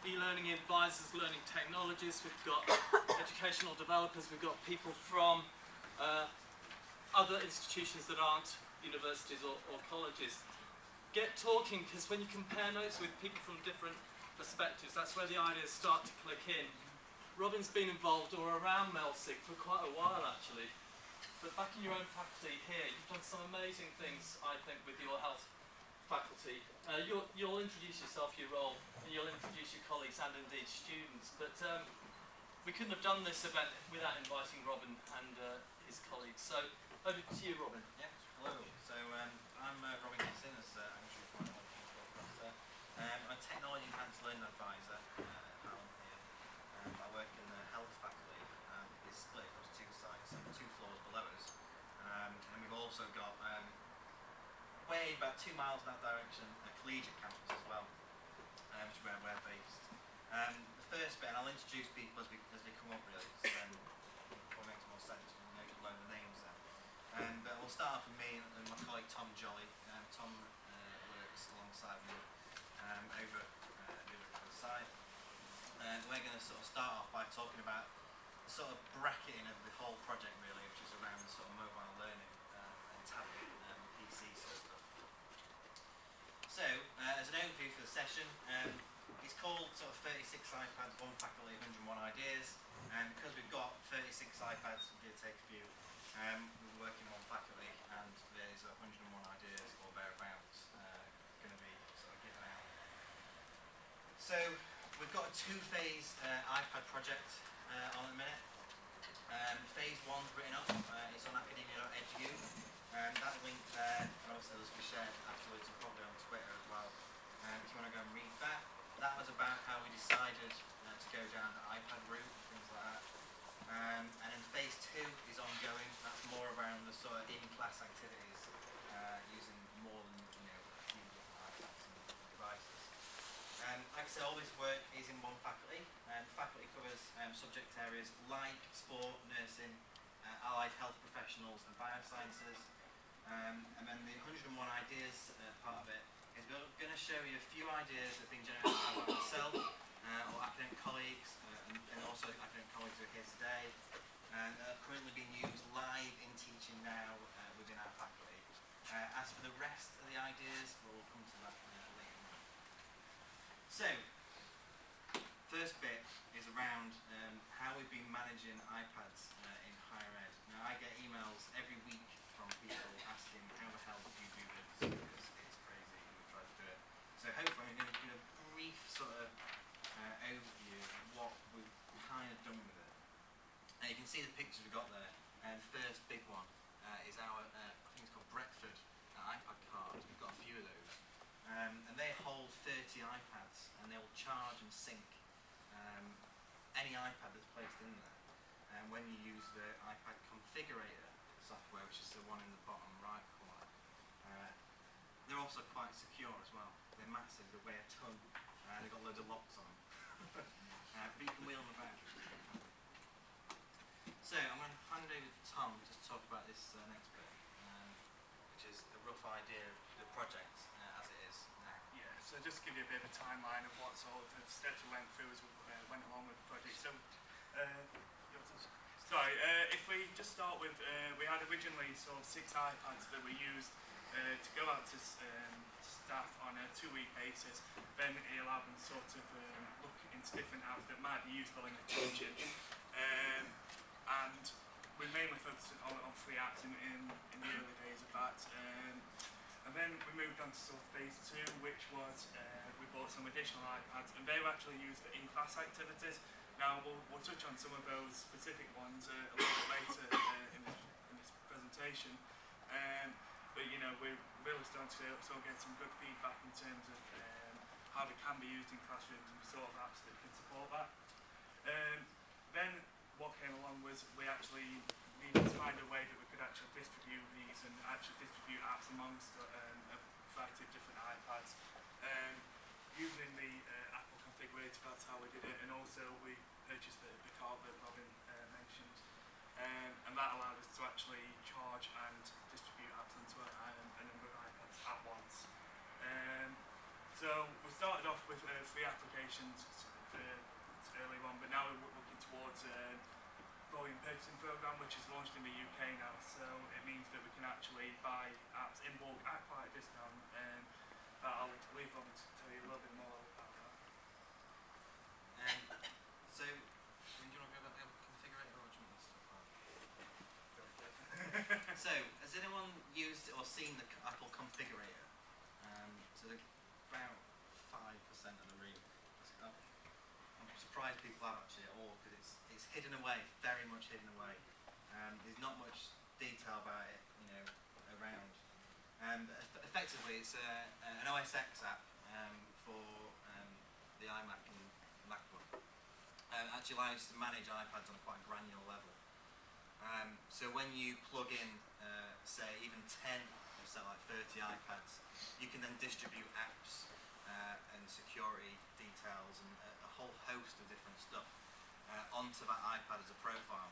e-learning advisors, learning technologists, we've got educational developers, we've got people from other institutions that aren't universities or colleges. Get talking, because when you compare notes with people from different perspectives, that's where the ideas start to click in. Robin's been involved or around MELSIC for quite a while actually, but back in your own faculty here, you've done some amazing things, I think, with your health faculty. You'll introduce yourself, your role, and you'll introduce your colleagues and indeed students, but we couldn't have done this event without inviting Robin and his colleagues. So over to you, Robin. Yeah, hello. So I'm Robin Gissing, as I'm sure you might know. I'm a technology enhanced learning advisor at Hallam here. I work in the health faculty, and it's split across two sites, so 2 floors below us. And we've also got way about 2 miles in that direction, a collegiate campus as well, which is where we're based. The first bit, and I'll introduce people as they come up really, so probably makes more sense when you learn the names then. But we'll start off with me and my colleague Tom Jolly. Tom works alongside me over the side. We're going to sort of start off by talking about the sort of bracketing of the whole project really, which is around the sort of mobile learning and tablet PC sort of stuff. So, as an overview for the session, it's called sort of 36 iPads, 1 faculty, 101 ideas, and because we've got 36 iPads, we're going to take a few. We're working on faculty, and there's 101 ideas or thereabouts going to be sort of given out. So, we've got a 2-phase iPad project on at the minute. Phase 1's written up, it's on academia.edu. That link there, and also this will be shared afterwards and probably on Twitter as well. If you want to go and read that. That was about how we decided to go down the iPad route, things like that. And then phase 2 is ongoing. That's more around the sort of in-class activities using more than a few different iPads and devices. Like I said, all this work is in 1 faculty. Faculty covers subject areas like sport, nursing, allied health professionals and biosciences. And then the 101 ideas part of it is we're going to show you a few ideas that have been generated by myself or academic colleagues and also academic colleagues who are here today and are currently being used live in teaching now within our faculty. As for the rest of the ideas, we'll come to that later on. So, first bit is around how we've been managing iPads in higher ed. Now, I get emails every week from people asking how the hell did you do this, because it's crazy and we tried to do it. So hopefully I'm going to give a brief sort of overview of what we've kind of done with it. Now you can see the pictures we've got there, and the first big one is our, I think it's called Braisford iPad cards. We've got a few of those. And they hold 30 iPads, and they'll charge and sync any iPad that's placed in there. And when you use the iPad configurator software, which is the one in the bottom right corner, they're also quite secure as well. They're massive, they weigh a ton, they've got loads of locks on them. But you can wheel them about. So I'm going to hand over to Tom to talk about this next bit, which is a rough idea of the project as it is now. Yeah, so just to give you a bit of a timeline of what sort of steps we went through as we went along with the project. So, if we just start with, we had originally sort of 6 iPads that we used to go out to staff on a 2-week basis. Then it allowed them sort of look into different apps that might be useful in the teaching. And we mainly focused on 3 apps in the early days of that. And then we moved on to sort of phase 2, which was we bought some additional iPads, and they were actually used for in-class activities. Now we'll touch on some of those specific ones a little bit later in this presentation. But you know, we're really starting to sort of get some good feedback in terms of how they can be used in classrooms and sort of apps that can support that. Then what came along was we actually needed to find a way that we could actually distribute these and actually distribute apps amongst a variety of different iPads. Using the Apple configurator, that's how we did it, and also we purchased the card that Robin mentioned, and that allowed us to actually charge and distribute apps onto a number of iPads at once. So we started off with 3 applications, early on, but now we're looking towards volume purchasing program, which is launched in the UK now. So it means that we can actually buy apps in bulk at quite a discount. But I'll leave Robin to tell you a little bit more about that. So, do you want to go about the configurator, or do you want us to start? So, has anyone used or seen the Apple configurator? So about 5% of the room. I'm surprised people have actually at all, because it's hidden away, very much hidden away. There's not much detail about it, around. But effectively, it's an OS X app for the iMac and MacBook. Actually allows you to manage iPads on a quite granular level. So when you plug in, say, even 10, or say like 30 iPads, you can then distribute apps and security details and a whole host of different stuff onto that iPad as a profile.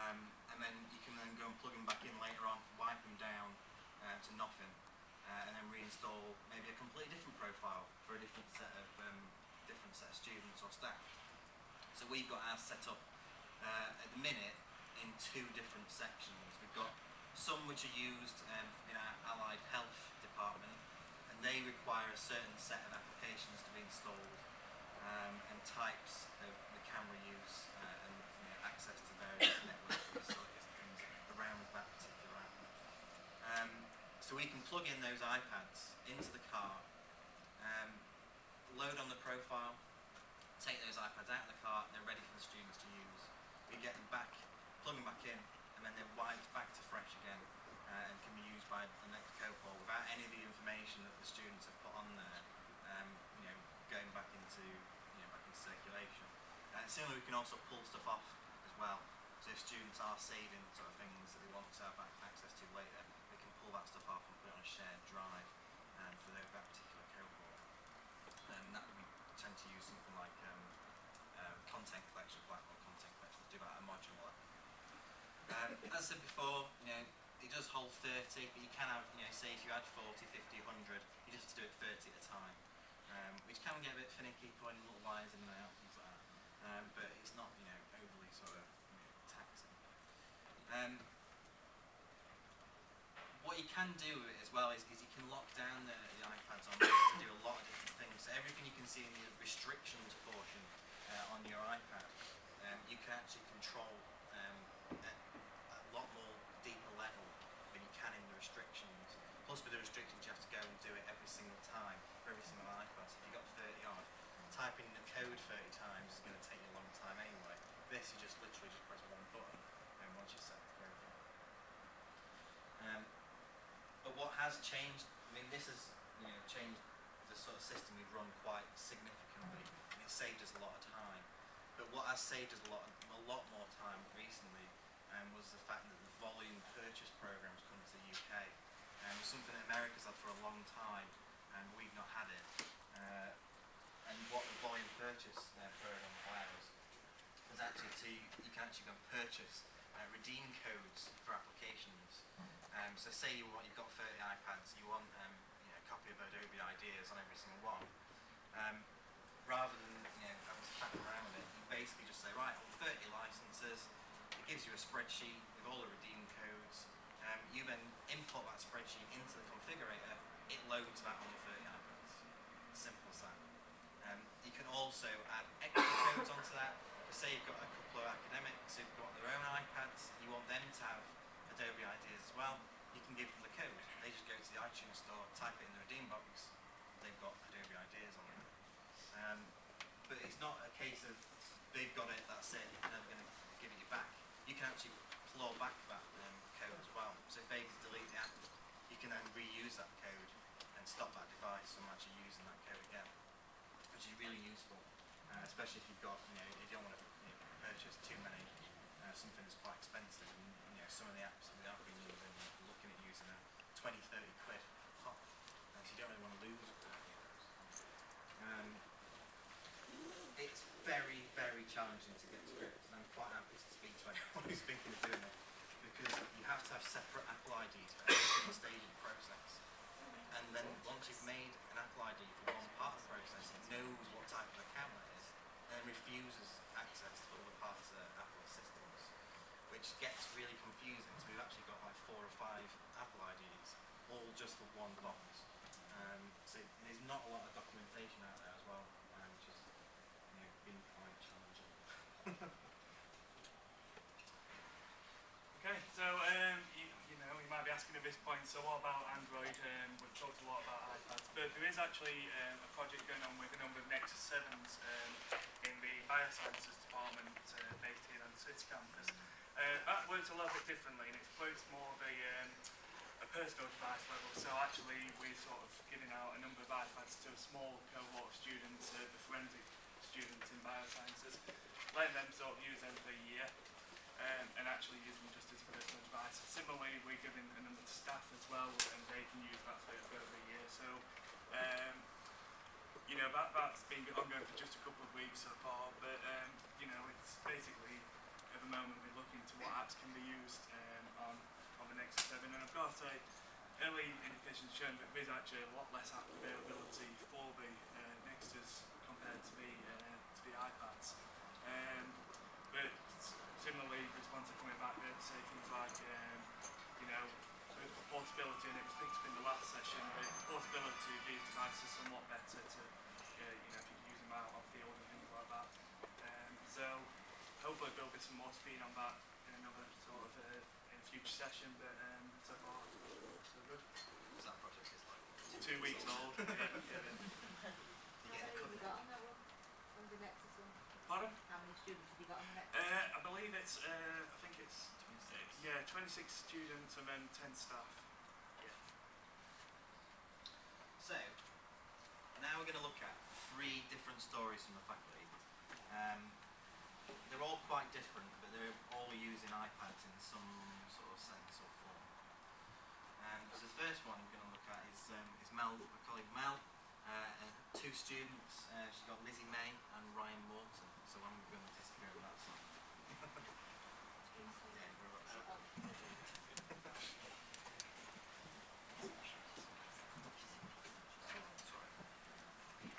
And then you can then go and plug them back in later on, wipe them down to nothing, and then reinstall maybe a completely different profile for a different set of students or staff. So we've got ours set up at the minute in 2 different sections. We've got some which are used in our allied health department, and they require a certain set of applications to be installed, and types of the camera use, and access to various network facilities and things around that particular app. So we can plug in those iPads into the car, load on the profile, take those iPads out of the car, and they're ready for the students to use. We get them back, plug them back in, and then they're wiped back to fresh again, and can be used by the next cohort without any of the information that the students have put on there, going back into circulation. Similarly, we can also pull stuff off as well. So if students are saving sort of things that they want to have access to later, they can pull that stuff off and put it on a shared drive for that particular cohort. And that we tend to use something like content collection, Blackboard content collection, to do that at a module level. As I said before, it does hold 30, but you can have, say if you had 40, 50, 100, you just have to do it 30 at a time, which can get a bit finicky, putting little wires in and out, things like that. But it's not, overly sort of taxing. What you can do with it as well is you can lock down the iPads on to do a lot of different things. So everything you can see in the restrictions portion on your iPad, you can actually control at a lot more deeper level than you can in the restrictions. Plus with the restrictions you have to go and do it every single time for every single iPad. So if you've got 30 odd, typing the code 30 times is going to take you a long time anyway. This you just literally just press one button and once you set the program. But what has changed, this has changed the sort of system we've run quite significantly, and it saved us a lot of time. But what has saved us a lot more time recently was the fact that the volume purchase programs come to the UK. Something that America's had for a long time, and we've not had it. And what the volume purchase program allows is actually you can actually go and purchase redeem codes for applications. So say you've got 30 iPads, you want a copy of Adobe Ideas on every single one. Rather than having to faff around with it, you basically just say, right, I want 30 licenses. It gives you a spreadsheet with all the redeem codes. You then import that spreadsheet into the configurator. It loads that on the 30 iPads. Simple as that. You can also add extra codes onto that. Say you've got a couple of academics who've got their own iPads, you want them to have Adobe Ideas as well, you can give them the code. They just go to the iTunes store, type it in the redeem box, they've got Adobe Ideas on it. But it's not a case of they've got it, that's it, they're never going to give it you back. You can actually claw back that code as well. So if they delete the app, you can then reuse that code and stop that device from actually using that code again, which is really useful. Especially if you've got, if you don't want to purchase too many, something that's quite expensive, and some of the apps that we have been using, we're looking at using a 20, 30 quid pop, so you don't really want to lose any of those. It's very, very challenging to get scripts, and I'm quite happy to speak to anyone who's thinking of doing it, because you have to have separate Apple IDs for every single stage of the process. And then once you've made an Apple ID for one part of the process, it knows what type of account that is, users access to other parts of Apple systems, which gets really confusing. So we've actually got like 4 or 5 Apple IDs, all just for one box. So there's not a lot of documentation out there as well, which has been quite challenging. Okay, so you might be asking at this point, so what about Android? We've talked a lot about iPads, but there is actually a project going on with a number of Nexus 7s in the Biosciences department based here on the City campus. That works a little bit differently, and it works more of a personal device level. So actually we're sort of giving out a number of iPads to a small cohort of students, the forensic students in Biosciences, letting them sort of use them for a year. And actually use them just as a personal device. Similarly, we're giving a number to staff as well, and they can use that for over a year. So, that's been ongoing for just a couple of weeks so far. But it's basically at the moment we're looking to what apps can be used on the Nexus 7. And I've got to say, early indications showing that there's actually a lot less app availability for the Nexus compared to the iPads. But similarly, responses coming back there to say things like, portability, and it was picked up in the last session, but portability of these devices is somewhat better to, if you can use them out on field and things like that. So hopefully there'll be some more speed on that in another sort of in a future session, but so far, so good. What's that project is like? 2 weeks old. You get a Have you got on that one? On the Nexus one? Pardon? How many students have you got on the Nexus? I believe it's, I think it's 26. 26 students and then 10 staff. So, now we're going to look at 3 different stories from the faculty. They're all quite different, but they're all using iPads in some sort of sense or form. So the first one we're going to look at is Mel, my colleague Mel, and 2 students. She's got Lizzie May and Ryan Morton. So I'm going to disappear on that side.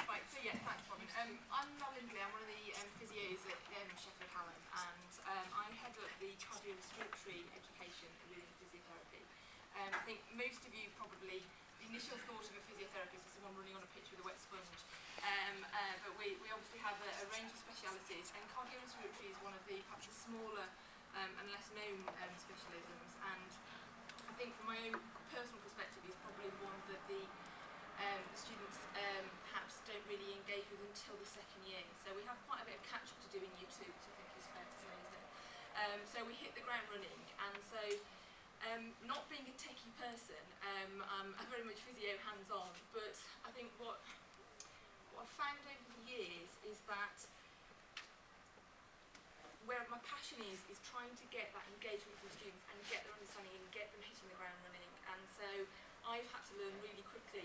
Right, so yeah, thanks Robin. I'm Melanie Lindley, I'm one of the physios at Sheffield Hallam, and I head up the cardiorespiratory education within physiotherapy. I think most of you probably, the initial thought of a physiotherapist is someone running on a pitch with a wet sponge, but we obviously have a range of specialities, and cardiorespiratory is one of the perhaps the smaller and less known specialisms, and I think from my own personal perspective is probably one that the students perhaps don't really engage with until the second year. So we have quite a bit of catch up to do in year 2, which I think is fair to say, isn't it? So we hit the ground running, and so not being a techie person, I'm very much physio hands-on, but I think what I've found over the years is that where my passion is trying to get that engagement from students and get their understanding and get them hitting the ground running. And so I've had to learn really quickly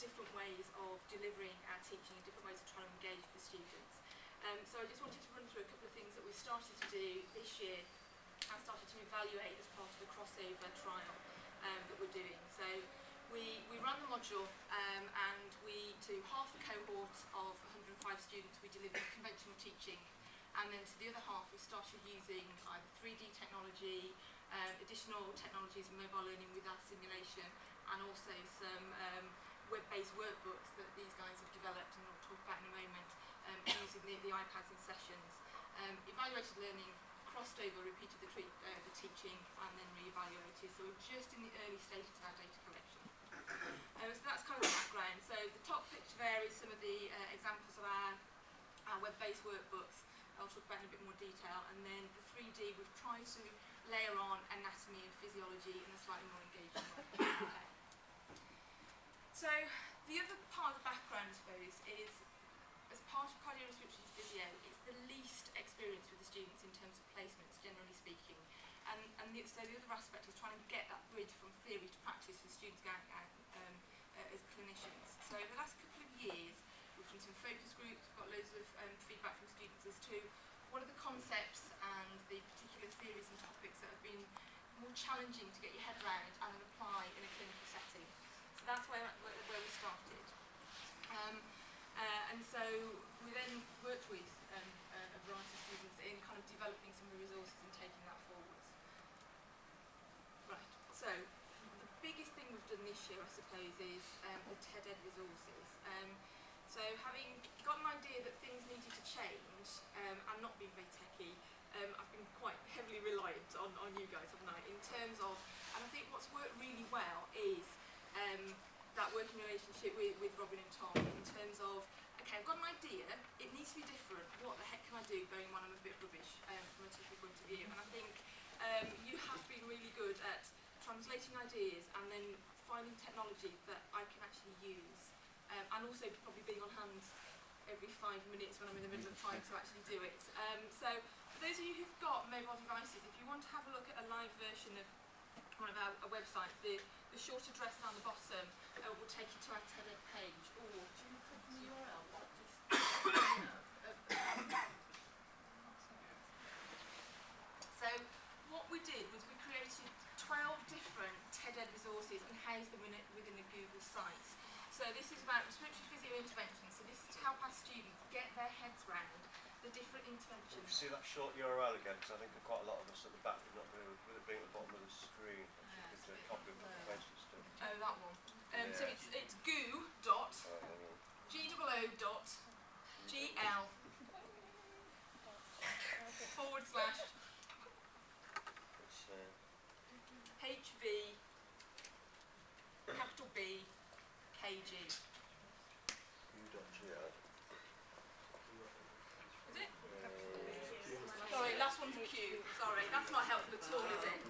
different ways of delivering our teaching and different ways of trying to engage with the students. So I just wanted to run through a couple of things that we started to do this year and started to evaluate as part of the crossover trial that we're doing. So we ran the module and to half the cohort of 105 students we delivered conventional teaching, and then to the other half we started using either 3D technology, additional technologies and mobile learning with our simulation, and also some web-based workbooks that these guys have developed and we'll talk about in a moment, using the iPads in sessions. Evaluated learning, crossed over, repeated the teaching, and then re-evaluated. So we're just in the early stages of our data collection. So that's kind of the background. So the top picture there is some of the examples of our web-based workbooks. I'll talk about in a bit more detail, and then the 3D we've tried to layer on anatomy and physiology in a slightly more engaging way. Okay. So the other part of the background, I suppose, is as part of cardiorespiratory physio, it's the least experience with the students in terms of placements, generally speaking, so the other aspect is trying to get that bridge from theory to practice for students going out as clinicians. So the last couple of years we've done some focus groups, we've got loads of feedback from students as to what are the concepts and the particular theories and topics that have been more challenging to get your head around and then apply in a clinical setting. So that's where we started. And so we then worked with a done this year, I suppose, is the TED Ed resources. So having got an idea that things needed to change and not being very techy, I've been quite heavily reliant on you guys, haven't I, in terms of, and I think what's worked really well is that working relationship with Robin and Tom in terms of, okay, I've got an idea, it needs to be different, what the heck can I do, bearing in mind I'm a bit rubbish from a technical point of view, and I think you have been really good at translating ideas and then finding technology that I can actually use, and also probably being on hand every 5 minutes when I'm in the middle of trying to actually do it. So for those of you who've got mobile devices, if you want to have a look at a live version of one of our websites, the short address down the bottom will take you to our TED Ed page, or do you want to click on the URL? So what we did was we created 12 different TED Ed resources and housed them within the Google sites. So this is about respiratory physio interventions, so this is to help our students get their heads round the different interventions. Can you see that short URL again? Because I think quite a lot of us at the back have not been able, with it being at the bottom of the screen, to copy and paste it still. Oh, that one. So it's goo dot GOO.GL / HV capital B KG. U.gl. Is it? Sorry, last one's a Q. Sorry, that's not helpful at all, is it?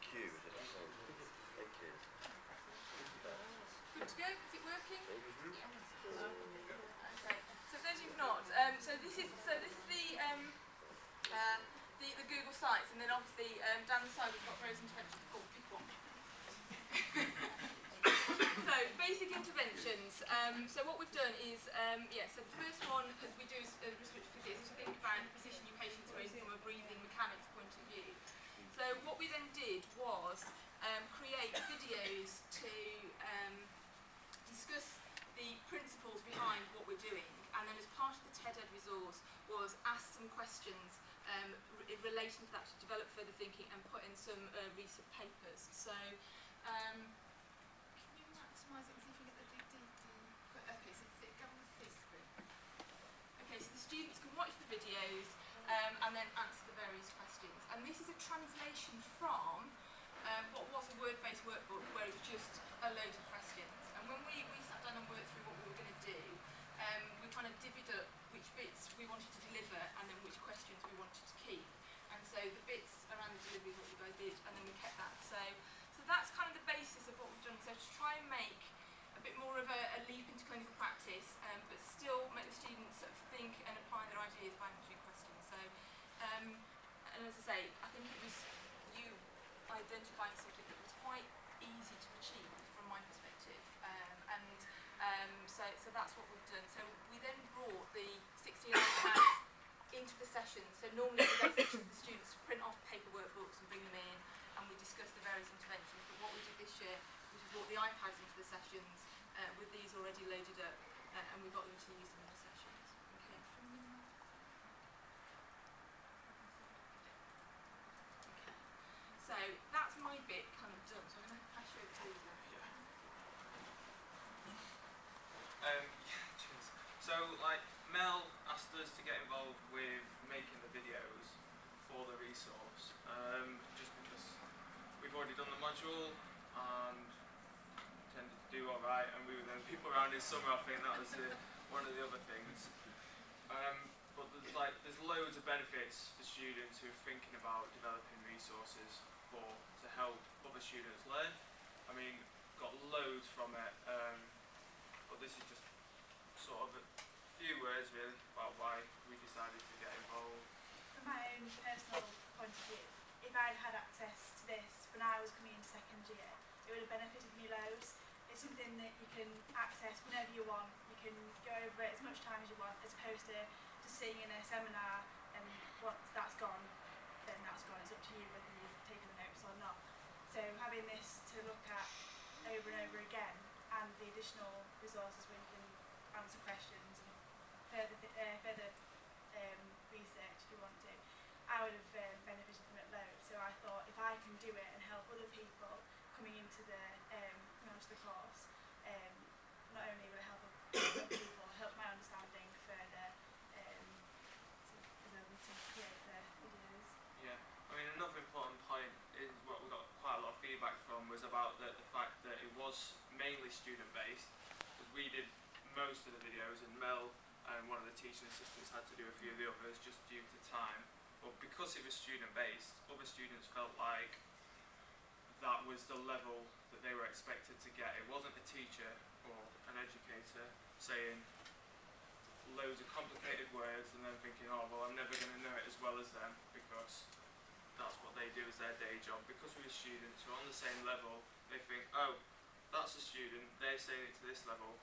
Q, is it? Thank you. Good to go? Is it working? Okay. So for those who've not, so this is the Google sites, and then obviously down the side we've got various interventions. Oh, pick one. So basic interventions. So what we've done is, so the first one, as we do respiratory physio, is to think about position your patients from a breathing mechanics point of view. So what we then did was create videos to discuss the principles behind what we're doing, and then as part of the TED Ed resource was ask some questions in relation to that to develop further thinking and put in some recent papers. So can you maximise it and see if you get the okay, so go on the think group. Okay, so the students can watch the videos and then answer the various questions. And this is a translation from what was a word-based workbook where it was just a load of questions. And when we sat down and worked through what we were going to do, we kind of divvied up which bits we wanted to deliver and then which questions we wanted to keep. And so the bits around the delivery is what you guys did, and then we kept that. So that's kind of the basis of what we've done. So to try and make a bit more of a leap into clinical practice, but still make the students sort of think and apply their ideas by answering questions. So, and as I say, I think it was you identifying something that was quite easy to achieve from my perspective, so that's what we've done. So we then brought the 16 iPads into the session. So normally the basics of the students print off paper workbooks and bring them in, and we discuss the various interventions. But what we did this year was we brought the iPads into the sessions with these already loaded up, and we got them to use them in the sessions. Okay. So that's my bit kind of done. So I'm going to pass you over to Lizzie. Cheers. So, like, Mel asked us to get involved with making the videos for the resource, just because we've already done the module and tended to do alright, and we were the only people around in summer. I think that was one of the other things. But there's loads of benefits for students who are thinking about developing resources to help other students learn. I mean, got loads from it. But this is just sort of a few words really about why we decided to get involved. From my own personal point of view, if I'd had access to this when I was coming into second year, it would have benefited me loads. It's something that you can access whenever you want. You can go over it as much time as you want, as opposed to just sitting in a seminar and once that's gone, then that's gone. It's up to you whether you've taken the notes or not. So having this to look at over and over again, and the additional resources where you can answer questions and further research I would have benefited from it loads. So I thought if I can do it and help other people coming into the course, not only will it help other people, help my understanding further, so able to create the videos. Yeah, I mean another important point is what we got quite a lot of feedback from was about the fact that it was mainly student based, because we did most of the videos and Mel and one of the teaching assistants had to do a few of the others just due to time. But because it was student based, other students felt like that was the level that they were expected to get. It wasn't a teacher or an educator saying loads of complicated words and then thinking, oh well, I'm never going to know it as well as them because that's what they do as their day job. Because we're students who are on the same level, they think, oh, that's a student, they're saying it to this level,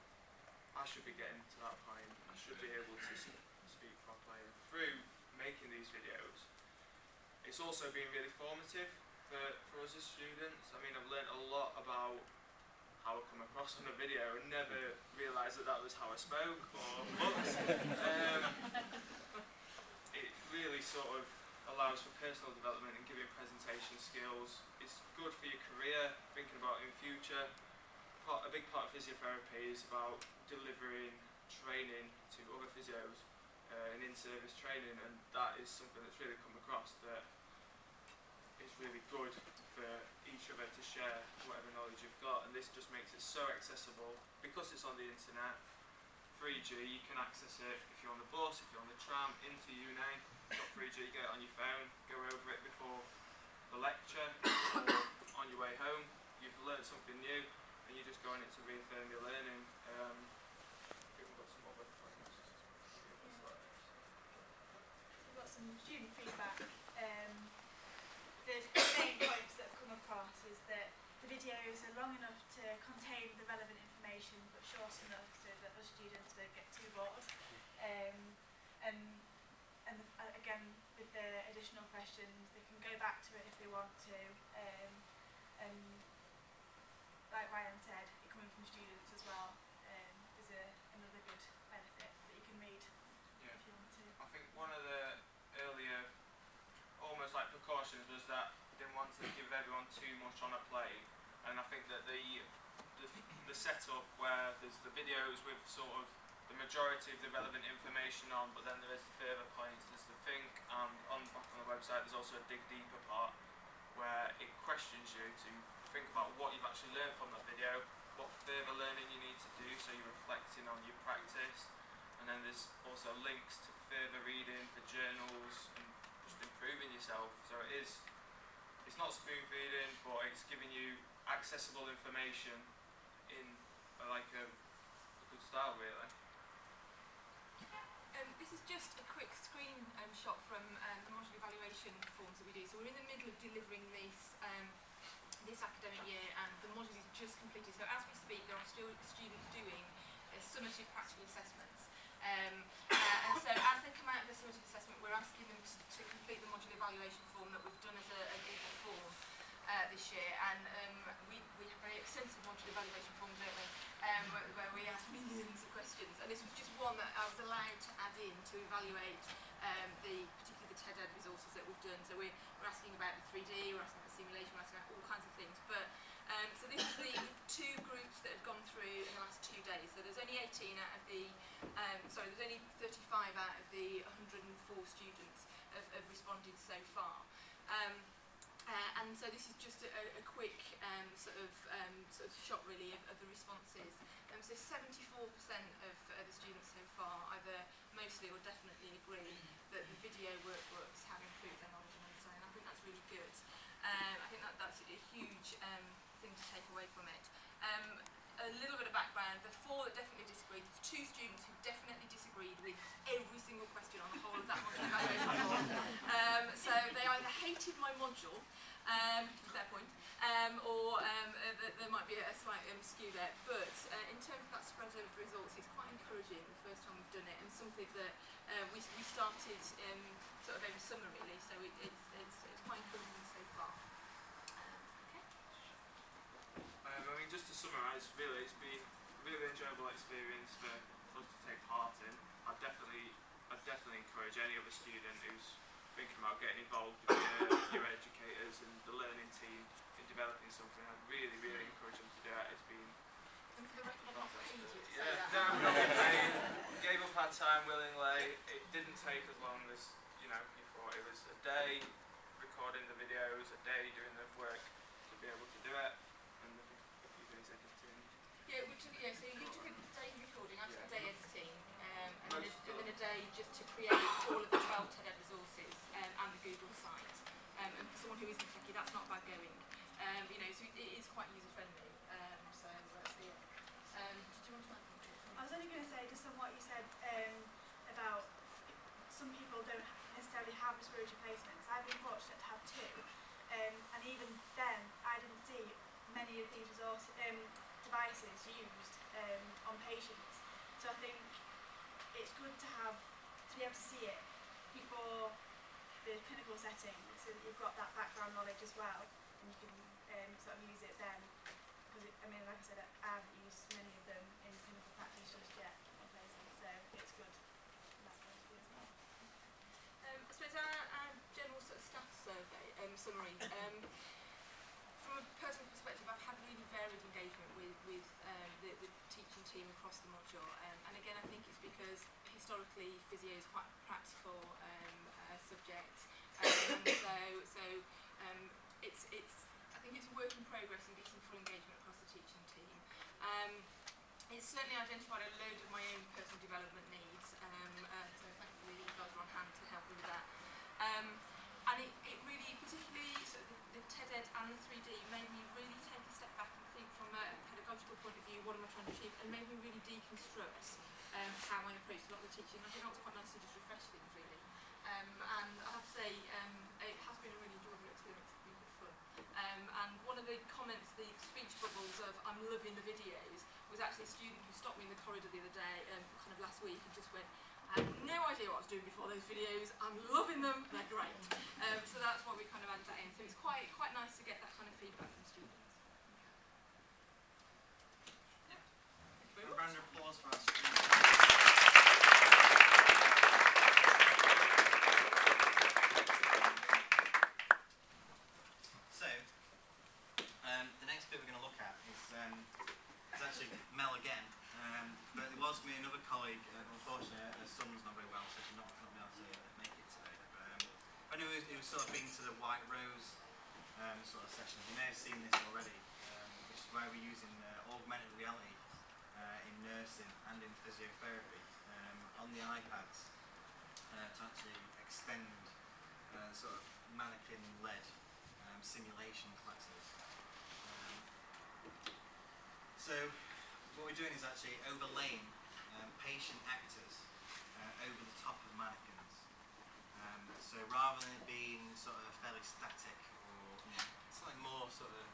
I should be getting to that point, I should be able to speak properly. And through making these videos, it's also been really formative for us as students. I mean, I've learnt a lot about how I come across on a video and never realised that was how I spoke or looked. It really sort of allows for personal development and giving presentation skills. It's good for your career, thinking about in future. A big part of physiotherapy is about delivering training to other physios and in-service training, and that is something that's really come across that is really good for each of us to share whatever knowledge you've got, and this just makes it so accessible because it's on the internet. 3G, you can access it if you're on the bus, if you're on the tram, into uni. You've got 3G, you get it on your phone, go over it before the lecture or on your way home. You've learned something new and you're just going in to reaffirm your learning. We've got some other points. We've got some student feedback. The main points that have come across is that the videos are long enough to contain the relevant information but short enough so that the students don't get too bored. Again, with the additional questions, they can go back to it if they want to. And like Ryan said, it coming from students as well is another good benefit that you can read if you want to. I think one of the earlier almost like precautions was that didn't want to give everyone too much on a plate, and I think that the setup where there's the videos with sort of the majority of the relevant information on, but then there is further points, there's the think, and back on the website there's also a dig deeper part where it questions you to think about what you've actually learned from that video, what further learning you need to do, so you're reflecting on your practice, and then there's also links to further reading for journals and just improving yourself. So it's not spoon feeding, but it's giving you accessible information in like a good style really. This is just a quick screen shot from the module evaluation forms that we do. So we're in the middle of delivering this this academic year, and the module is just completed. So as we speak, there are still students doing summative practical assessments. And so as they come out of the summative assessment, we're asking them to complete the module evaluation form that we've done as a Google form this year. And we have very extensive module evaluation forms, don't we? Where we ask millions of questions. And this was just one that I was allowed to add in to evaluate particularly the TED Ed resources that we've done. So we're asking about the 3D, we're asking about simulation, we're asking about all kinds of things. But so this is the two groups that have gone through in the last 2 days. So there's only 18 out of the, there's only 35 out of the 104 students have responded so far. And so this is just a quick sort of shot really of the responses. So 74% of the students so far either mostly or definitely agree that the video workbooks have improved their knowledge and understanding. I think that's really good. I think that's a huge thing to take away from it. A little bit of background, the 4 that definitely disagreed, there's 2 students who definitely disagreed with every single question on the whole of that module evaluation form. So they either hated my module, fair point, or there might be a slight skew there, but in terms of that spread over results, it's quite encouraging the first time we've done it, and something that we started sort of over summer really, so it's quite encouraging so far. I mean, just to summarise, really, it's been a really enjoyable experience for us to take part in. I'd definitely encourage any other student who's thinking about getting involved with your educators and the learning team in developing something, I'd really, really encourage them to do it. It's been And for the record, I'm not paid you to say yeah, that. no, I'm not getting paid. Gave up our time willingly. It didn't take as long as you thought. It was a day recording the videos, a day doing the work to be able to do it, and a few days editing. Yeah, so you took a day recording, I took a day editing, and then a day just to create all of the 12 TED resources and the Google site. And for someone who isn't techie, that's not bad going. So it is quite user friendly. So yeah. Did you want to add something? I was only going to say, just on what you said about some people don't necessarily have respiratory placements. I've been fortunate to have 2, and even then I didn't see many of these devices used on patients. So I think it's good to be able to see it before the clinical setting, so that you've got that background knowledge as well, and you can sort of use it then. Because like I said, I haven't used many of them in clinical practice just yet on placement, so it's good from that point of view as well. I suppose our general sort of staff survey summary. From a personal perspective, I've had really varied engagement with the teaching team across the module, and again, I think it's because historically physio is quite a practical subject, and so I think it's a work in progress and getting full engagement across the teaching team. It's certainly identified a load of my own personal development needs, so thankfully you guys are on hand to help me with that. And it really, particularly sort of the TED Ed and the 3D, made me really take a step back and think from a pedagogical point of view, what am I trying to achieve, and made me really deconstruct how I approach a lot of the teaching. I think that was quite nice to just refresh things really. And I have to say, it has been a really enjoyable experience. It's been good fun. And one of the comments, the speech bubbles of "I'm loving the videos," was actually a student who stopped me in the corridor the other day, kind of last week, and just went, "I had no idea what I was doing before those videos. I'm loving them. They're great." So that's why we kind of added that in. So it's quite nice to get that kind of feedback from students. A round of applause for our students. So, the next bit we're going to look at is actually Mel again, but it was me, another colleague. Unfortunately, her son's not very well, so she's not been able to make it today. But anyway, it was sort of been to the White Rose sort of session. You may have seen this already, which is where we're using augmented reality in nursing and in physiotherapy on the iPads to actually extend sort of mannequin-led simulation classes. So what we're doing is actually overlaying patient actors over the top of mannequins. So rather than it being sort of fairly static or something more sort of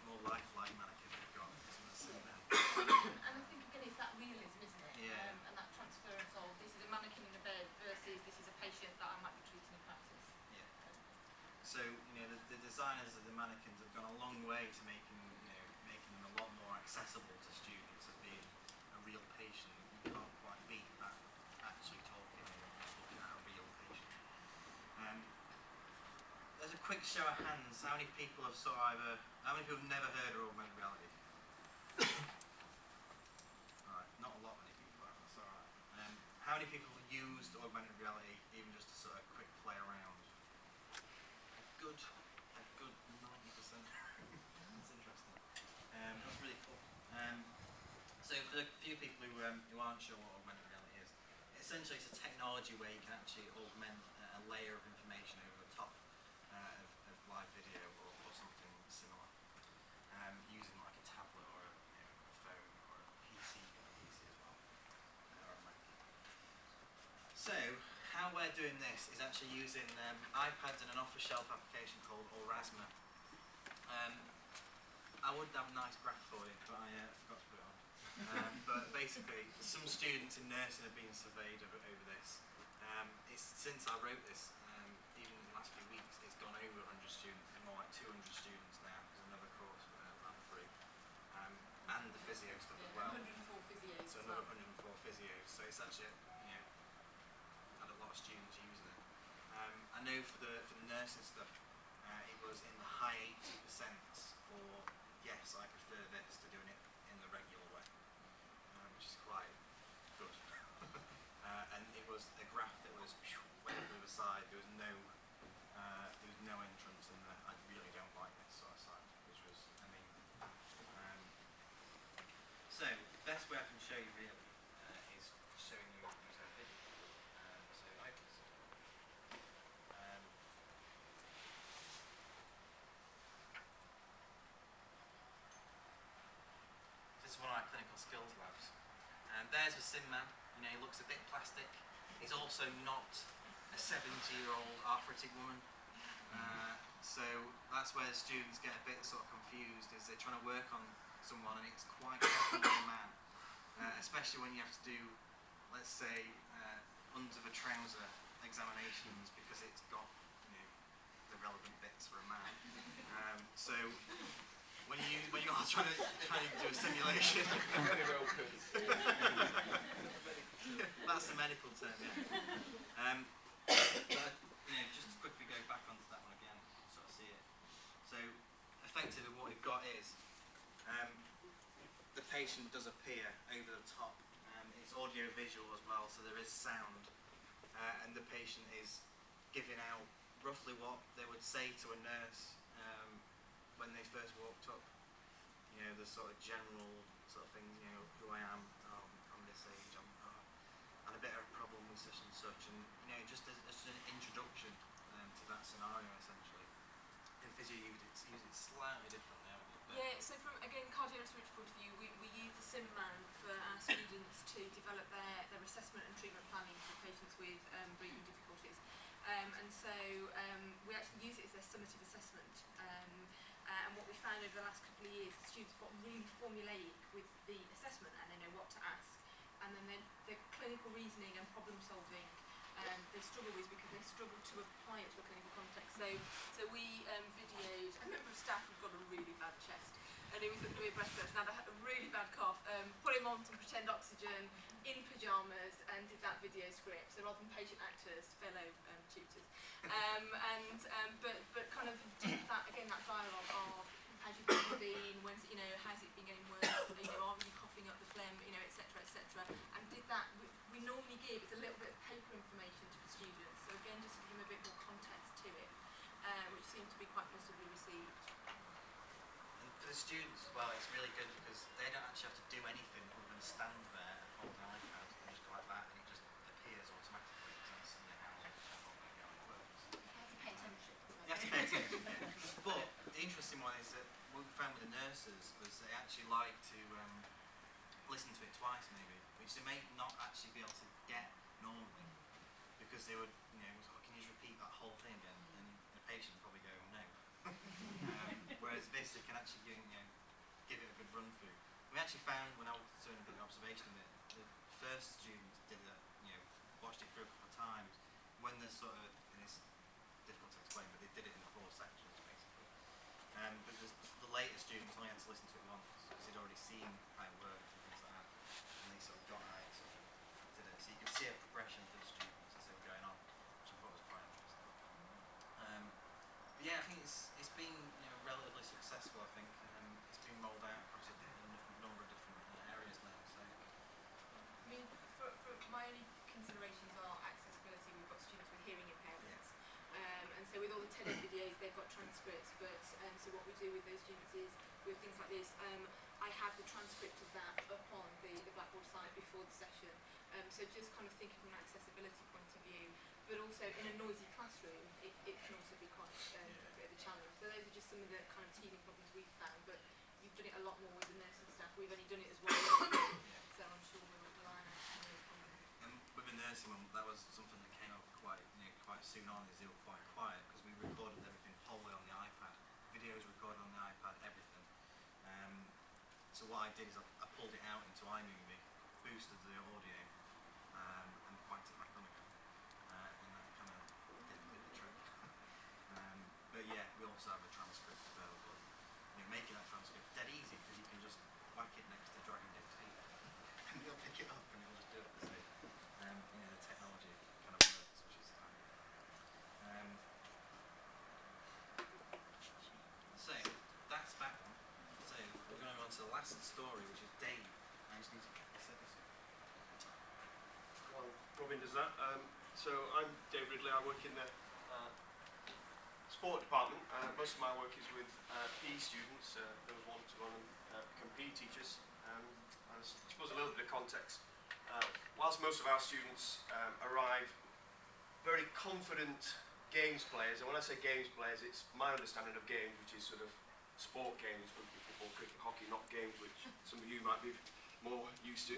more lifelike mannequin we've got. And I think again it's that realism, isn't it? Yeah. And that transference of this is a mannequin in a bed versus this is a patient that I might be treating in practice. Yeah. So the designers of the mannequins have gone a long way to making them a lot more accessible to students as being a real patient. You can't quite beat that actually talking and looking at a real patient. There's a quick show of hands. How many people have how many people have never heard of augmented reality? Alright, not a lot many people, that's alright. How many people have used augmented reality even just to sort of quick play around? A good 90%. That's interesting. That's really cool. So for the few people who aren't sure what augmented reality is, essentially it's a technology where you can actually augment a layer of information over the top of live video or something similar, using like a tablet or a phone or a PC as well, or a Mac. So how we're doing this is actually using iPads and an off-the-shelf application called Orasma. I would have a nice graph for you, but I forgot to put it on. But basically, some students in nursing have been surveyed over this. Since I wrote this, even in the last few weeks, it's gone over 100 students. It's more like 200 students now. There's another course ran through, and the physio stuff as well. 104 physios. So another 104 physios. So it's actually had a lot of of students using it. I know for the nursing stuff, it was in the high 80% for yes, I prefer this to doing it in the regular way, which is quite good. And it was a graph that was went to the side. There was no entrance, and I really don't like this sort of side, which was amazing. So the best way I can show you really is showing you use a video. So iPads. This is one of our clinical skills labs. And there's the sim man. You know, he looks a bit plastic. He's also not a 70-year-old arthritic woman. So that's where the students get a bit sort of confused, is they're trying to work on someone and it's quite definitely a man. Especially when you have to do, let's say, under the trouser examinations, because it's got, you know, the relevant bits for a man. So when you are trying to do a simulation, that's the medical term, yeah. But, you know, just to quickly go back onto that one again, sort of see it. So effectively, what we've got is the patient does appear over the top. It's audio visual as well, so there is sound, and the patient is giving out roughly what they would say to a nurse when they first walked up. You know, the sort of general sort of things. You know, who I am. I'm this age. I'm and a bit of a problem with such and such, and you know, just as an introduction to that scenario essentially. In physio, you use it slightly differently, haven't you? But Yeah, so from, again, cardiorespiratory point of view, we use the sim man for our students to develop their assessment and treatment planning for patients with breathing difficulties. And so we actually use it as their summative assessment. And what we found over the last couple of years, the students got really formulaic with the assessment and they know what to ask. And then the clinical reasoning and problem solving they struggle with because they struggle to apply it to a clinical context. So we videoed a member of staff who'd got a really bad chest, and he was looking at me Braisford and had a really bad cough. Put him on some pretend oxygen in pyjamas and did that video script. So rather than patient actors, fellow tutors, but kind of did that again, that dialogue of how's your body been, when's, you know, how's it been getting worse, you know, are you coughing up the phlegm, you know, etc., and did that. We normally give, it's a little bit of paper information to the students, so again, just to give them a bit more context to it, which seemed to be quite positively received. and for the students as well, it's really good because they don't actually have to do anything other than stand there and hold an iPad and just go like that, and it just appears automatically. Because that's how it works. You have to pay attention. You have to pay attention. But the interesting one is that what we found with the nurses was they actually like to listen to it twice maybe, which they may not actually be able to get normally, because they would, you know, oh, can you just repeat that whole thing again? And the patient would probably go, no. Whereas this, they can actually give it a good run through. We actually found, when I was doing a bit of observation of it, the first student did it, you know, watched it through a couple of times. When they're sort of, and it's difficult to explain, but they did it in 4 sections basically. But the later students only had to listen to it once because they'd already seen how it worked and things like that, and they sort of got how it sort of did it. So you could see a progression for the students as they were going on, which I thought was quite interesting. But yeah, I think it's been, you know, relatively successful. I think it's been rolled out across a number of different areas now. So I mean, for my only considerations are accessibility. We've got students with hearing impairments, and so with all the TED videos, they've got transcripts. But so what we do with those students is, with things like this, I have the transcript of that up on the Blackboard site before the session. So just kind of thinking from an accessibility point of view, but also in a noisy classroom, it can also be quite a bit of a challenge. So those are just some of the kind of teething problems we've found. But you've done it a lot more with the nursing staff. We've only done it as well. So I'm sure we'll rely on it. and with the nursing one, that was something that came up quite soon on. Is they were quite quiet because we recorded everything wholly on the iPad. Videos recorded on the iPad, everything. So what I did is I pulled it out into iMovie, boosted the audio, and whacked it back on again, and that kind of did the trick. But yeah, we also have a transcript available. You know, making that transcript dead easy because you can just whack it next to Dragon Dick's feet, and you'll pick it up and it'll just do it. So, you know, the technology kind of works, which Robin does that. So I'm Dave Ridley. I work in the sport department. Most of my work is with PE students, those want to go on and become PE teachers. I suppose a little bit of context. Whilst most of our students arrive very confident games players, and when I say games players, it's my understanding of games, which is sort of sport games, rugby, football, cricket, hockey, not games which some of you might be more used to.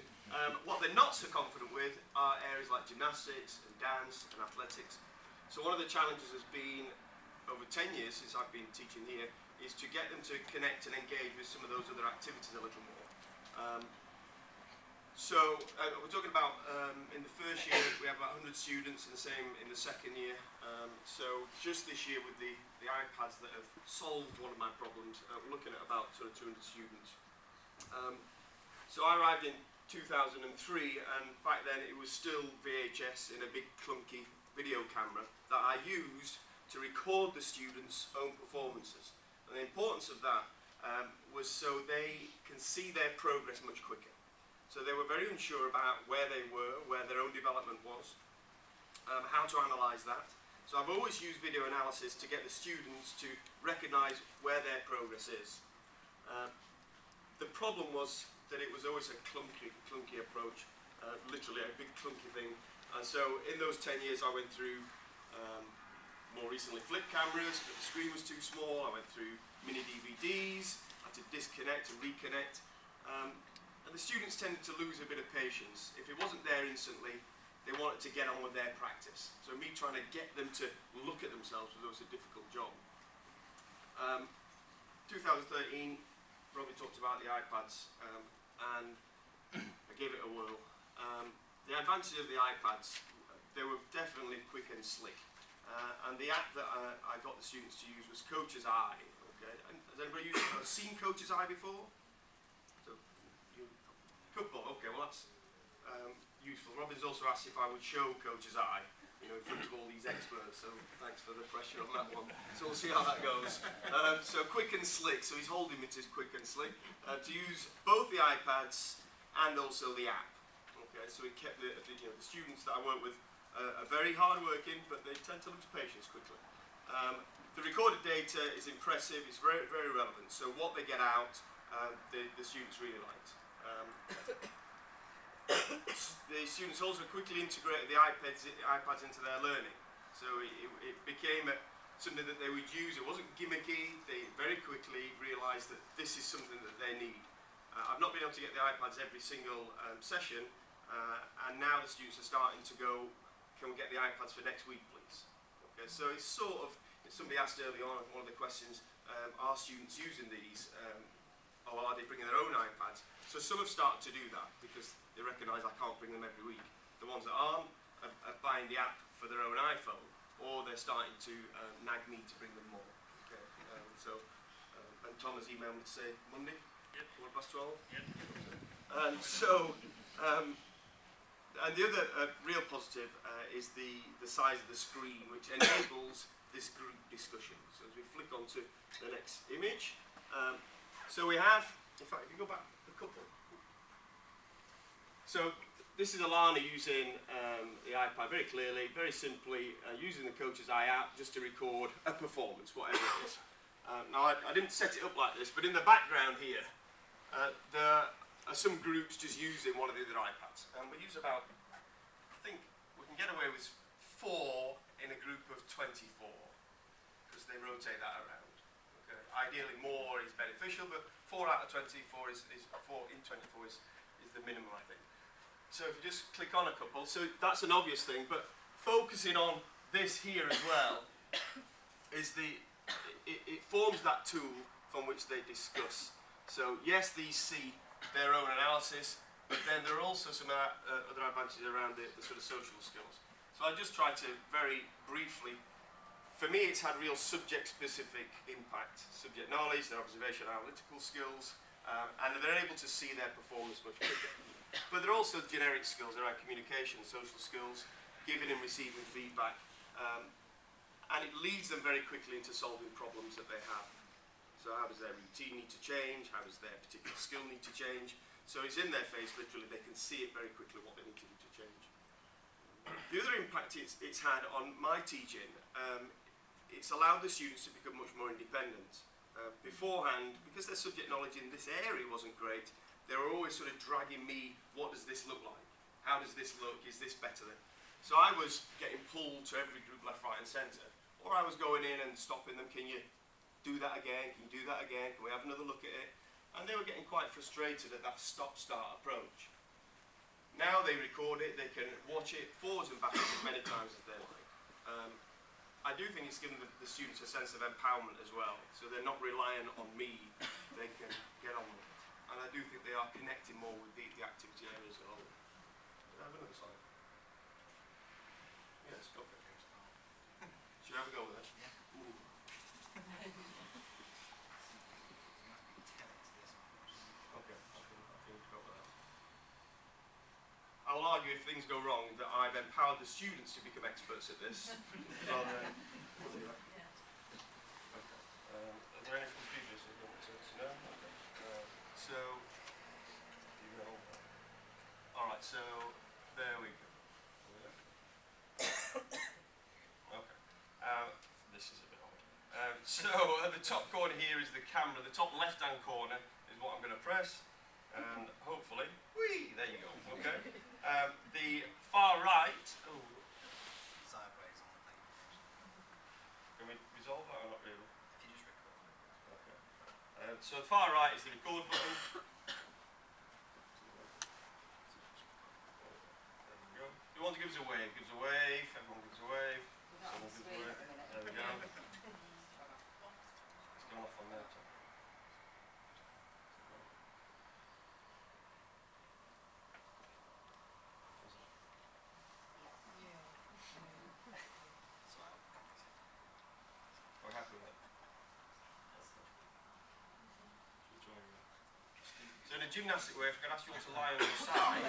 What they're not so confident with are areas like gymnastics and dance and athletics. So one of the challenges has been, over 10 years since I've been teaching here, is to get them to connect and engage with some of those other activities a little more. We're talking about, in the first year we have about 100 students, and the same in the second year. So just this year with the iPads that have solved one of my problems, we're looking at about sort of 200 students. So I arrived in 2003, and back then it was still VHS in a big clunky video camera that I used to record the students' own performances. And the importance of that was so they can see their progress much quicker. So they were very unsure about where they were, where their own development was, how to analyse that. So I've always used video analysis to get the students to recognise where their progress is. The problem was that it was always a clunky approach, literally a big clunky thing. And so in those 10 years I went through more recently flip cameras, but the screen was too small. I went through mini DVDs, had to disconnect and reconnect. And the students tended to lose a bit of patience. If it wasn't there instantly, they wanted to get on with their practice. So me trying to get them to look at themselves was always a difficult job. 2013, Robbie talked about the iPads, and I gave it a whirl. The advantage of the iPads, they were definitely quick and slick. And the app that I got the students to use was Coach's Eye. Okay, and has anybody seen Coach's Eye before? So, couple. Okay, well that's useful. Robin's also asked if I would show Coach's Eye, in front of all these experts. So thanks for the pressure on that one. So we'll see how that goes. So quick and slick. So his holding it is quick and slick. To use both the iPads and also the app. Okay, so it kept the students that I work with are very hard working, but they tend to lose patience quickly. The recorded data is impressive, it's very, very relevant. So what they get out, the students really liked. The students also quickly integrated the iPads into their learning. So it became something that they would use. It wasn't gimmicky. They very quickly realised that this is something that they need. I've not been able to get the iPads every single session, and now the students are starting to go, can we get the iPads for next week, please? Okay, so it's sort of, somebody asked early on, one of the questions, are students using these, or are they bringing their own iPads? So some have started to do that, because they recognise I can't bring them every week. The ones that aren't are buying the app for their own iPhone, or they're starting to nag me to bring them more. Okay, and Tom has emailed me to say, Monday? Yep. 12? Yep. And so, and the other real positive is the size of the screen, which enables this group discussion. So as we flick onto the next image, so we have, in fact, if you go back a couple. So this is Alana using the iPad very clearly, very simply, using the Coach's Eye app just to record a performance, whatever it is. Now I didn't set it up like this, but in the background here, there are some groups just using one of the other iPads. And we use about, I think we can get away with 4 in a group of 24, because they rotate that around. Okay. Ideally more is beneficial, but 4 out of 24 is 4 in 24 is the minimum, I think. So if you just click on a couple, so that's an obvious thing, but focusing on this here as well is it forms that tool from which they discuss. So yes, these see their own analysis, but then there are also some other advantages around the sort of social skills. So I just tried to very briefly, for me it's had real subject-specific impact. Subject knowledge, their observation, analytical skills, and they're able to see their performance much quicker. But there are also generic skills around communication, social skills, giving and receiving feedback, and it leads them very quickly into solving problems that they have. So how does their routine need to change? How does their particular skill need to change? So it's in their face, literally, they can see it very quickly what they need to do to change. The other impact it's had on my teaching, it's allowed the students to become much more independent. Beforehand, because their subject knowledge in this area wasn't great, they were always sort of dragging me, what does this look like? How does this look? Is this better than? So I was getting pulled to every group left, right and centre. Or I was going in and stopping them, can you do that again? Can you do that again? Can we have another look at it? And they were getting quite frustrated at that stop-start approach. Now they record it, they can watch it forwards and backwards as many times as they like. I do think it's given the students a sense of empowerment as well, so they're not relying on me, they can get on with it. And I do think they are connecting more with the activity areas as a whole. Can I have another slide? Yes, go for it. Should I have a go with it? Yeah. Ooh. Okay, I can go with that. I will argue if things go wrong that I've empowered the students to become experts at this. Rather than, okay. Are there any from previous that you want to know? Okay. So, alright, so there we go. Okay. This is a bit odd. So at the top corner here is the camera. The top left-hand corner is what I'm going to press, and hopefully, whee, there you go. Okay. The far right. Oh. Sideways on the thing. Can we resolve that or not really? If you just record. Okay. So the far right is the record button. There we go. If you want to give us a wave, give us a wave. Everyone gives a wave. Someone gives a wave. There we go. It's gone off on there. So. We're happy with that. So in a gymnastic way, if I could ask you all to lie on your side.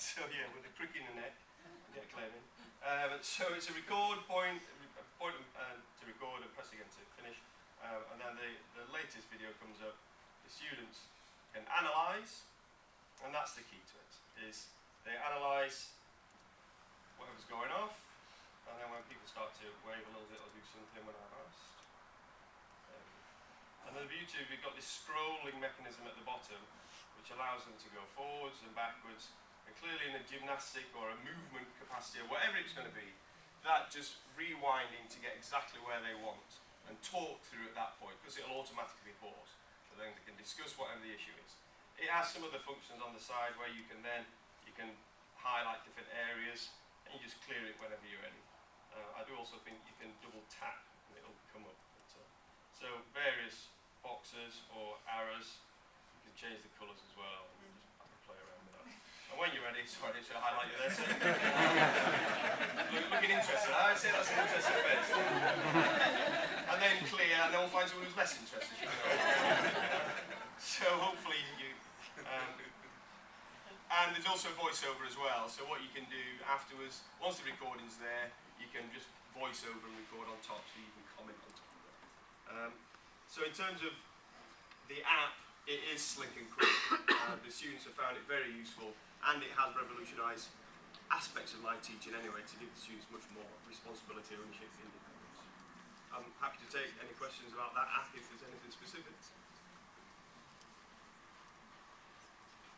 So yeah, with a crick in the neck, get claiming. So it's a record point to record and press again to finish. And then the latest video comes up. The students can analyse, and that's the key to it, is they analyse whatever's going off, and then when people start to wave a little bit or do something when I'm asked. And then the beauty, we've got this scrolling mechanism at the bottom, which allows them to go forwards and backwards. And clearly in a gymnastic or a movement capacity or whatever it's going to be, that just rewinding to get exactly where they want and talk through at that point, because it'll automatically pause. So then they can discuss whatever the issue is. It has some other functions on the side where you can highlight different areas and you just clear it whenever you're ready. I do also think you can double tap and it'll come up. So various boxes or arrows, you can change the colours as well. And just have a play around with that. And when you're ready, sorry, should I highlight you there? So looking interested. I'd say that's an interesting face. And then clear, and then we'll find someone who's less interested. You know. So hopefully you. And there's also voiceover as well. So what you can do afterwards, once the recording's there, you can just voice over and record on top, so you can comment on top of that. So in terms of the app, it is slick and quick. The students have found it very useful, and it has revolutionised aspects of my teaching anyway, to give the students much more responsibility, ownership, and independence. I'm happy to take any questions about that app if there's anything specific.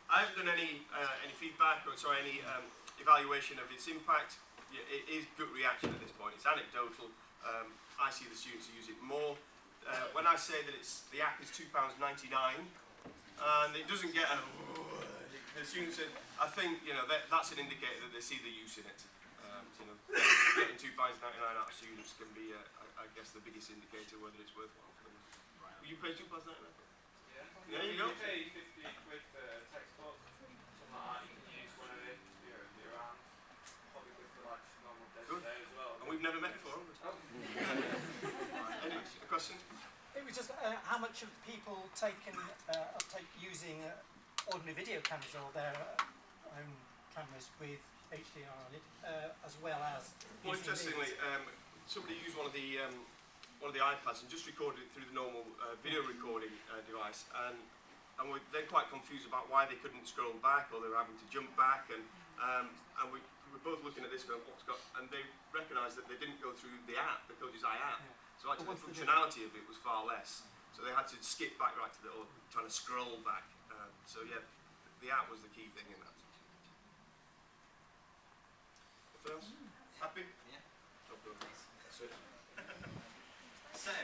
I haven't done any feedback or any evaluation of its impact. It is good reaction at this point. It's anecdotal. I see the students use it more. When I say that the app is £2.99 and it doesn't get the students, I think that's an indicator that they see the use in it. Getting £2.99 out of students can be, I guess, the biggest indicator whether it's worthwhile for them. Will you pay £2.99? Yeah. There you go. You pay 50 quid for textbook, something like that. You can use whenever you're around. Probably good for like normal day as well. And we've never met before, have we? Oh. Any questions? It was just how much have people taken uptake using ordinary video cameras or their own cameras with HDR on it, as well as. Well, interestingly, somebody used one of the iPads and just recorded it through the normal video recording device, and and we're then quite confused about why they couldn't scroll back or they were having to jump back, and we were both looking at this going, and they recognised that they didn't go through the app, the Coach's Eye app. Yeah. So actually the functionality of it was far less. So they had to skip back right to or trying to scroll back. So yeah, the app was the key thing in that. Anything else? Happy? Yeah. Okay. That's it. So,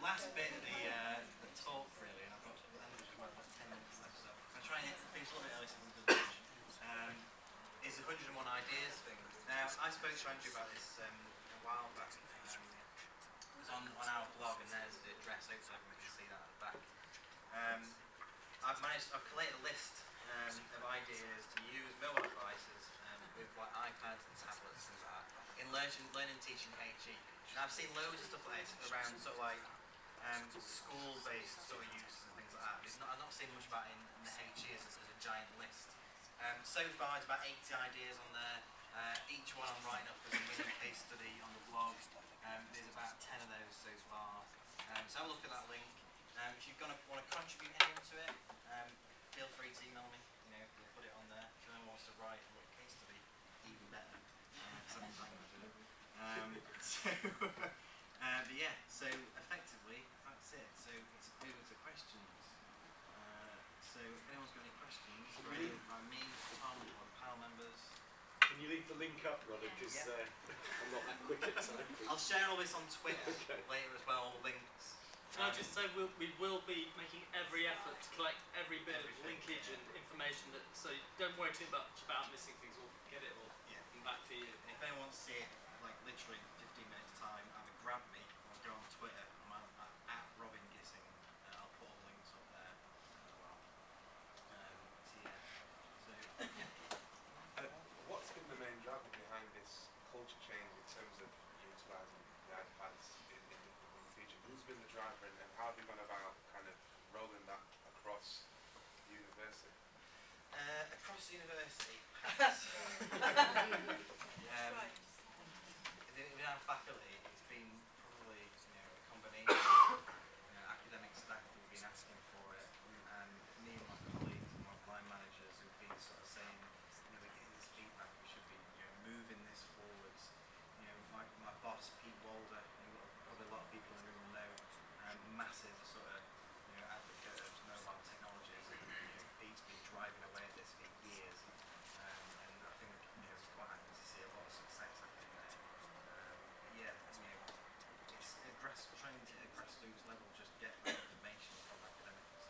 last bit of the talk really, and I've got about 10 minutes left, so I'll try and finish a little bit early so we can do lunch. Is 101 ideas thing. Now, I spoke to Andrew about this a while back. It was on our blog, and there's the address outside, we can see that at the back. I've collated a list of ideas to use mobile devices with like iPads and tablets and that in learning teaching HE. And I've seen loads of stuff like this around sort of like school-based sort of uses and things like that. I've not seen much about it in the HE as a giant list. So far, it's about 80 ideas on there. Each one I'm writing up as a mini case study on the blog. There's about 10 of those so far. So have a look at that link. If you're going to want to contribute anything to it, feel free to email me. You know, we'll put it on there. If anyone wants to write a little case study, even better. But yeah, so effectively, that's it. So it's over to questions. So if anyone's got any questions, by me, Tom, or the panel members. Can you leave the link up, Ronnie? Because I'm not that quick at typing. I'll share all this on Twitter later as well, all the links. Can I just say we will be making every effort to collect every bit of linkage and information so don't worry too much about missing things. We'll get it all back to you. And if anyone wants to see it, like literally 15 minutes time, either grab me or go on Twitter. I'm at Robin Gissing. I'll put all the links up there as well. What's been the main driver behind this culture change in terms of utilising the iPads in different features? Who's been the driver, and how have you gone about kind of rolling that across the university? Across the university, within our faculty, it's been probably a combination of academic staff who've been asking for it, and me and my colleagues and my line managers who've been sort of saying, we're getting this feedback, we should be moving this forwards. My boss, Pete Walder, probably a lot of people in the room know, massive sort of advocate of mobile technologies, and Pete's been driving away at this for years, and I think it's quite happy to see a lot of success happening there. It's trying to at grassroots level just get that information from academics.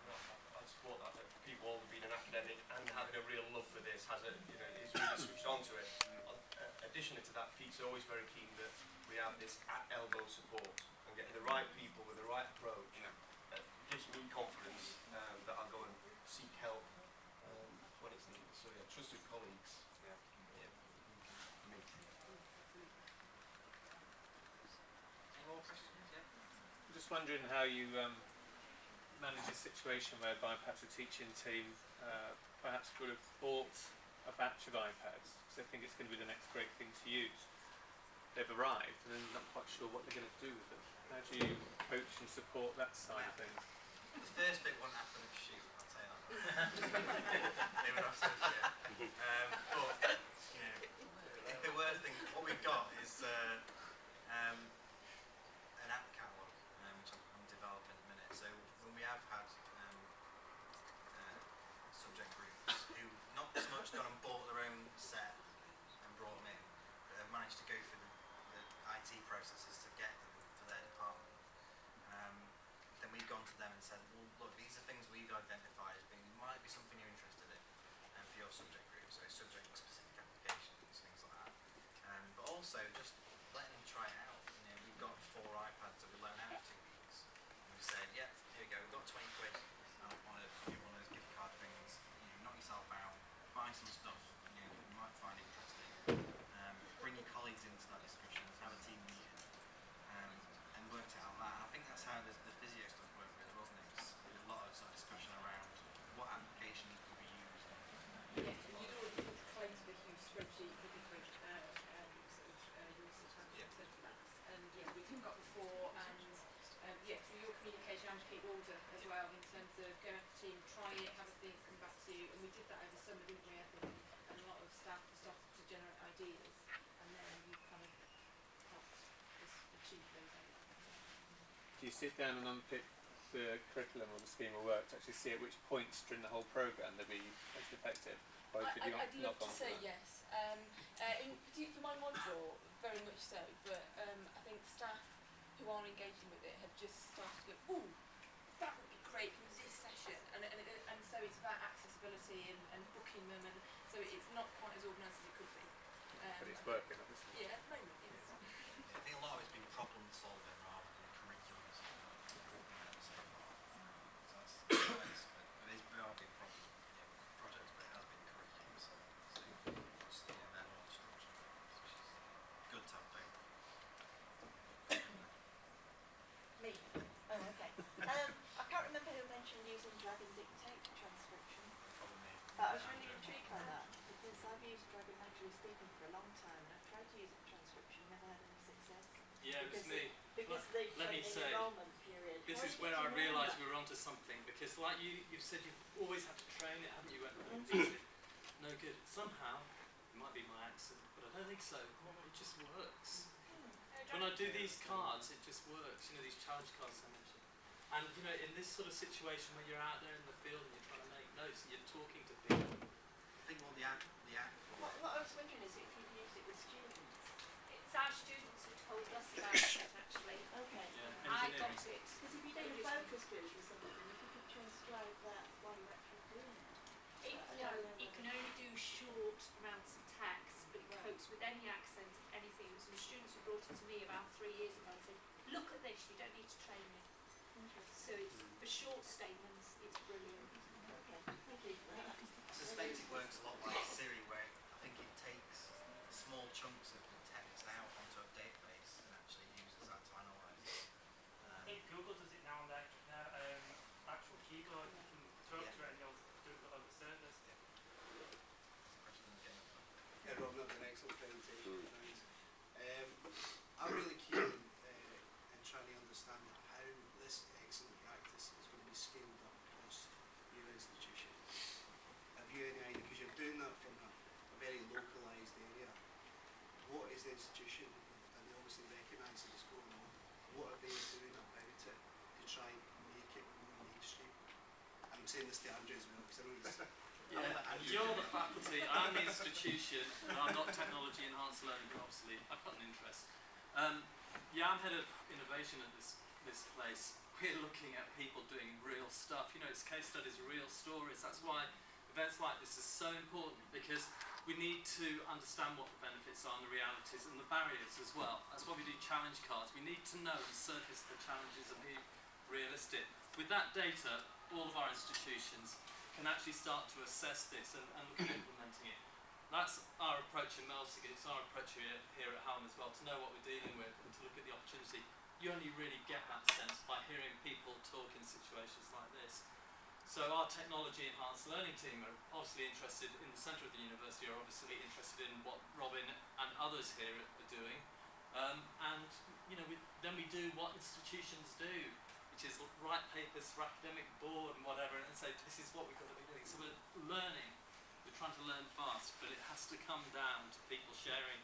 I support that people being an academic and having a real love for this is really switched on to it. Additionally to that, Pete's always very keen that we have this at-elbow support and getting the right people with the right approach. Gives me confidence that I'll go and seek help when it's needed. So yeah, trusted colleagues. Any more questions? Yeah. I'm just wondering how you manage a situation whereby perhaps a teaching team perhaps would have bought a batch of iPads because they think it's going to be the next great thing to use. They've arrived and they're not quite sure what they're going to do with them. How do you coach and support that side of things? The first bit wouldn't happen at SHU, I'll tell you that. They would have said but if there were things, what we've got is an app catalogue which I'm developing at the minute. So when we have had subject groups who've not so much gone and bought their own set and brought them in, but have managed to go through the IT processes to get them for their department, then we've gone to them and said, well, look, these are things we've identified as being might be something you're interested in for your subject group, so subject-specific applications, things like that. But also just letting them try it out. We've got 4 iPads that we loan out for 2 weeks. And we've said, yeah, here we go, we've got 20 quid. I want to do one of those gift card things. Knock yourself out, buy some stuff you might find interesting. Bring your colleagues into that discussion, have a team meeting, and work it out that. And I think that's how the physio stuff worked really, wasn't it? There's a lot of sort of discussion around what applications could be used. Yes, and you'd already created a huge spreadsheet for different usage and for that. And yeah, we've got the 4, and through your communication and Pete order as well, in terms of go out to team, try it, have a think, come back to you, and we did that over summer, didn't we, I think, and a lot of staff started to generate ideas, and then you kind of helped us achieve those ideas. Do you sit down and unpick the curriculum or the scheme of work to actually see at which points during the whole programme they'll be most effective? I'd love to say yes. For my module, very much so, but I think staff who are engaging with it have just started to go, ooh, that would be great for this session, and so it's about accessibility and booking them, and so it's not quite as organised as it could be. But it's working, obviously. Yeah, at the moment, yes. I think a lot of it's been problem solving rather than curriculums. So that's but it's been our big problem. Projects, but it has been curriculum. So just their more structure, which is good to have both. Me? Oh, okay. I can't remember who mentioned using drag and dictate for transcription, Probably me. but I was really intrigued by that because I've used drag and naturally speaking for a long time and I've tried to use it for transcription, never had any success. Yeah, it was Because me. Because the Let me training say, enrollment period. This is where I realised we were onto something, because like you've said you've always had to train it, haven't you? No good. Somehow, it might be my accent, but I don't think so. It just works. When I do these cards, it just works. You know, these challenge cards I mentioned. And you know, in this sort of situation where you're out there in the field and you're trying to make notes and you're talking to people. I think what the app for What I was wondering is if you've used it with students. It's our students who told us about it actually. Okay. Yeah, I got engineering. it. Because if you do a focus group or something, if you could transcribe that while you're actually doing it. It can only do short amounts of text, but it copes with any accent, anything. Some students who brought it to me about 3 years ago and said, look at this, you don't need to train me. So it's for short statements, it's brilliant. Okay, thank you for that. I suspect it works a lot like Siri, where I think it takes small chunks of the text out onto a database and actually uses that to analyse it. I think Google does it now on their actual keyboard. You can talk to it and you'll do it on the surface. Yeah, Rob, another excellent presentation. Thanks. I'm really keen in trying to understand how this excellent practice is going to be scaled up across your institution. Have you any idea, because you're doing that from a very localised area, what is the institution, and they obviously recognise that it's going on, what are they doing about it to try and make it more mainstream? And I'm saying this to Andrew as well, because I know he's... Yeah, and you're the faculty, I'm the institution, and I'm not technology enhanced learning, but obviously I've got an interest. Yeah, I'm head of innovation at this place. We're looking at people doing real stuff. You know, it's case studies, real stories. That's why events like this are so important, because we need to understand what the benefits are and the realities and the barriers as well. That's why we do challenge cards. We need to know and surface the challenges and be realistic. With that data, all of our institutions can actually start to assess this and look at implementing it. That's our approach in Melbourne. It's our approach here at home as well, to know what we're dealing with and to look at the opportunity. You only really get that sense by hearing people talk in situations like this. So our technology enhanced learning team are obviously interested in the centre of the university, are obviously interested in what Robin and others here are doing. And you know, then we do what institutions do, which is write papers for academic board and whatever, and say this is what we've got to be doing. So we're learning, we're trying to learn fast, but it has to come down to people sharing